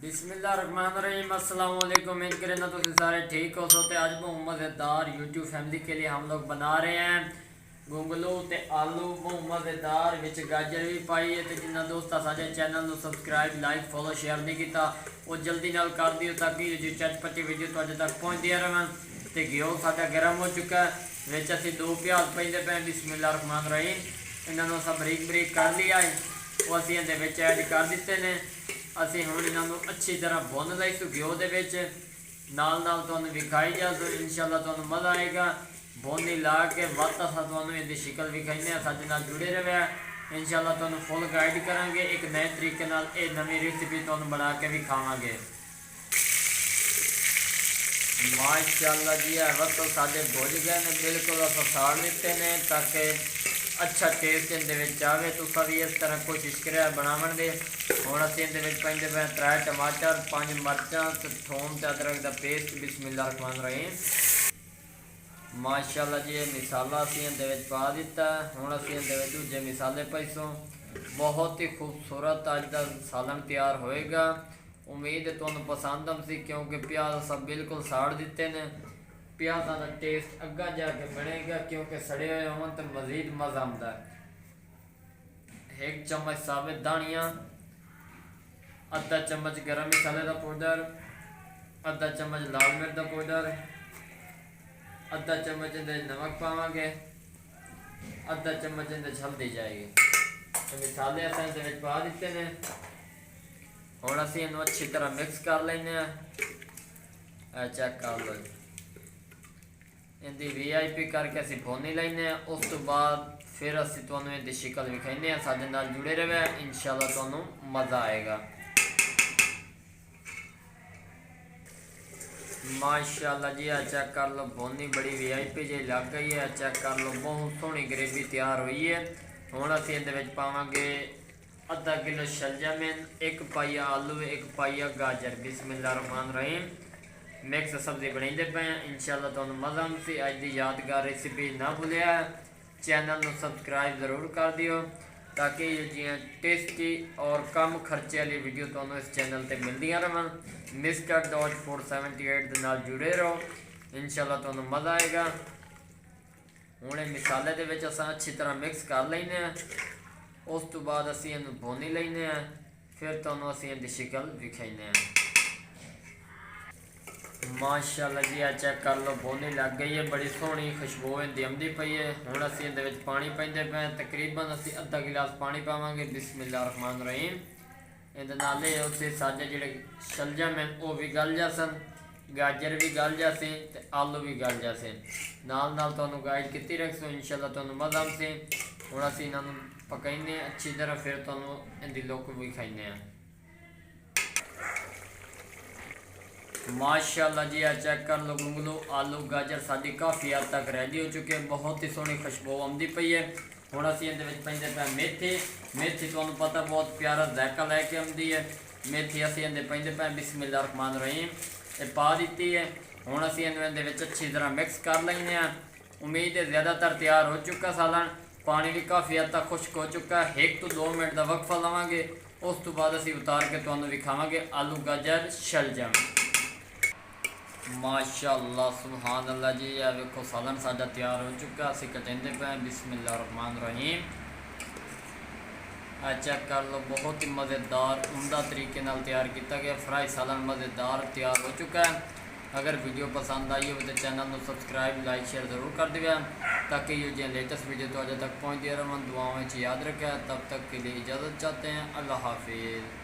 बिस्मिल्लाहिर्रहमानिर्रहीम अस्सलाम वालेकुम। उम्मीद करें ना तो सारे ठीक हो सोते। आज बहुत मज़ेदार यूट्यूब फैमिली के लिए हम लोग बना रहे हैं गोंगलू ते आलू बहुत मज़ेदार विच गाजर भी पाई है। तो जिन्ना दोस्त साडे चैनल को सबसक्राइब लाइक फॉलो शेयर नहीं किया वो जल्दी नाल कर दियो ताकि जो चटपटी वीडियो तुहाडे तक पहुँचती रहें। तो घिओ साडा गर्म हो चुका है, विच असीं 2 प्याज पैंदे पे। बिस्मिल्लाहिर्रहमानिर्रहीम इन्हां नूं सब बरीक बरीक कर लिया है, वो असीं इहदे विच ऐड कर दिते ने। असीं हुण इन्हां नूं अच्छी तरह भुन लई तो घिओ दे विच नाल नाल तुहानूं विखाई जा तो इंशाअल्लाह तुहानूं मज़ा आएगा। भुन ला के वत असां तुहानूं इहदी शिकल विखाइने साडे नाल जुड़े रहे। इंशाअल्लाह तुहानूं फुल गाइड करांगे, एक नए तरीके नाल ये नवीं रेसिपी तुहानूं बना के भी खावांगे। माशाअल्लाह जी है वत तो साडे भुज गए ने, बिल्कुल असां साड़ दिते ने ताकि अच्छा टेस्ट इहदे विच आवे। तुसां भी इस तरह कोशिश करिया बनावन दे। हुण असीं इहदे विच पाइंदे पे 3 टमाटर 5 मिर्चां ते थोम ते अदरक दा पेस्ट। बिस्मिल्लाहिर्रहमानिर्रहीम माशाअल्लाह जी मसाला असीं इहदे विच पा दिता। हुण असीं इहदे विच दूजे मसाले पाइसों। बहुत ही खूबसूरत अज दा सालन तैयार होएगा। उम्मीद है तुहानूं पसंद आसी क्योंकि प्याज सब बिल्कुल साड़ दिते ने। प्याज़ों का टेस्ट अग्गा जाके बनेगा क्योंकि सड़े हुए हों तो मज़ीद मज़ा आता है। 1 चम्मच साबित धनिया, आधा चम्मच गरम मसाले का पाउडर, आधा चम्मच लाल मिर्च का पाउडर, आधा चम्मच नमक पावांगे, आधा चम्मच हल्दी जाएगी। तो मसाले असें पा दिते ने। हुण असीं इहनूं अच्छी तरह मिक्स कर लैने। चेक कर लो इहदी VIP करके असीं भुन ही लैने। उस तो बाद फिर असीं तुहानूं इहदी शिकल विखाइने। साडे नाल जुड़े रहे, इंशाअल्लाह तुहानूं मज़ा आएगा। माशाअल्लाह जी चेक कर लो भुन ही बड़ी VIP जी लग गई है। चेक कर लो बहुत सोहनी ग्रेवी तैयार हुई है। हुण असीं इहदे विच पावांगे आधा किलो शलजम, 1 पाइया आलू, 1 पाइया गाजर। बिस्मिल्लाहिर्रहमानिर्रहीम मिक्स सब्जी बनाते पे इंशाअल्लाह तुहानूं मज़ा आउंदी। अज दी यादगार रेसिपी ना भुलिया, चैनल को सबसक्राइब जरूर कर दियो ताकि जियां टेस्टी और कम खर्चे वाली वीडियो तुहानूं इस चैनल पर मिलदियां रहन। मिस्टर डॉट 478 दे नाल जुड़े रहो, इंशाअल्लाह तुहानूं मज़ा आएगा। हुण मसाले दे विच असां अच्छी तरह मिक्स कर लैने। उस तो बाद असीं इहनूं भुन ही लैने। फिर तुहानूं असीं इहदी शिकल विखाइने। माशाअल्लाह जी चेक कर लो भुन ही लग गई है, बड़ी सोहनी खुशबू इहदी आउंदी पई है। हुण असीं इहदे विच पानी पाइंदे पे, तकरीबन असीं आधा गिलास पानी पावांगे। बिस्मिल्लाहिर्रहमानिर्रहीम इहदे नाल उत्थे साडे जिहड़े शलजम है वो भी गल जासन, गाजर भी गल जासे ते आलू भी गल जासे। नाल नाल तुहानूं गाइड कीती रखसो, इंशाअल्लाह तुहानूं मज़ा आउंदी। हुण असीं इन्हां नूं पकाइने अच्छी तरह, फिर तुहानूं इहदी लुक विखाइने। माशाअल्लाह जी चेक कर लो गोंगलू आलू गाजर साडी काफ़ी हद तक रेडी हो चुके हैं। बहुत ही सोहनी खुशबू आउंदी पई है। हुण असीं इहदे विच पैंदे पे मेथी। मेथी तुहानूं पता बहुत प्यारा जायका लैके आउंदी है। मेथी असीं इहदे पैंदे पे बिस्मिल्लाहिर्रहमानिर्रहीम ये पा दित्ती है। हुण असीं इहनूं इहदे विच अच्छी तरह मिक्स कर लैने। उम्मीद है ज़्यादातर तैयार हो चुका सालन। पानी भी काफ़ी हद तक खुश्क हो चुका है। 1 तो 2 मिनट का वक्फा लवांगे, उस तो बाद असीं उतार के तुहानूं विखावांगे आलू गाजर शलजम। माशाअल्लाह सुभान अल्लाह जी वेखो सालन साडा तैयार हो चुका। असीं कटेंदे पे बिस्मिल्लाहिर्रहमानिर्रहीम। चेक कर लो बहुत ही मज़ेदार उम्दा तरीके नाल तैयार किया गया फ्राई सालन मज़ेदार तैयार हो चुका है। अगर वीडियो पसंद आई हो तो चैनल को सबसक्राइब लाइक शेयर ज़रूर कर दिया ताकि ये जो लेटेस्ट वीडियो तो अजे तक पहुँचती रहन। दुआओं में याद रखें। तब तक के लिए इजाज़त चाहते हैं। अल्लाह हाफिज़।